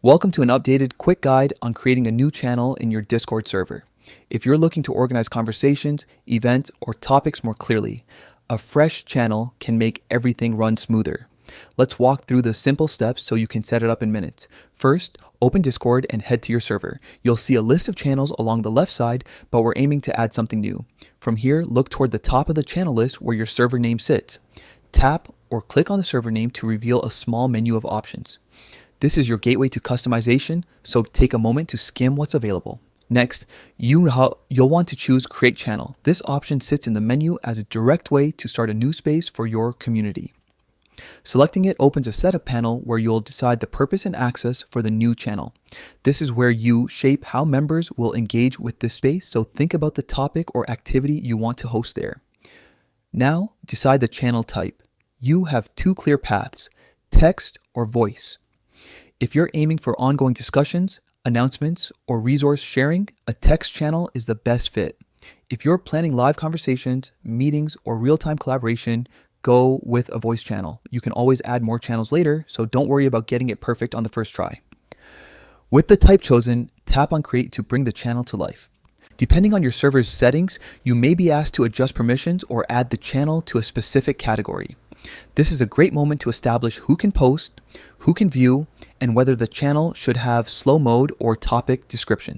Welcome to an updated quick guide on creating a new channel in your Discord server. If you're looking to organize conversations, events, or topics more clearly, a fresh channel can make everything run smoother. Let's walk through the simple steps so you can set it up in minutes. First, open Discord and head to your server. You'll see a list of channels along the left side, but we're aiming to add something new. From here, look toward the top of the channel list where your server name sits. Tap or click on the server name to reveal a small menu of options. This is your gateway to customization, so take a moment to skim what's available. Next, you'll want to choose Create Channel. This option sits in the menu as a direct way to start a new space for your community. Selecting it opens a setup panel where you'll decide the purpose and access for the new channel. This is where you shape how members will engage with this space, so think about the topic or activity you want to host there. Now, decide the channel type. You have two clear paths, text or voice. If you're aiming for ongoing discussions, announcements, or resource sharing, a text channel is the best fit. If you're planning live conversations, meetings, or real-time collaboration, go with a voice channel. You can always add more channels later, so don't worry about getting it perfect on the first try. With the type chosen, tap on Create to bring the channel to life. Depending on your server's settings, you may be asked to adjust permissions or add the channel to a specific category. This is a great moment to establish who can post, who can view, and whether the channel should have slow mode or topic description.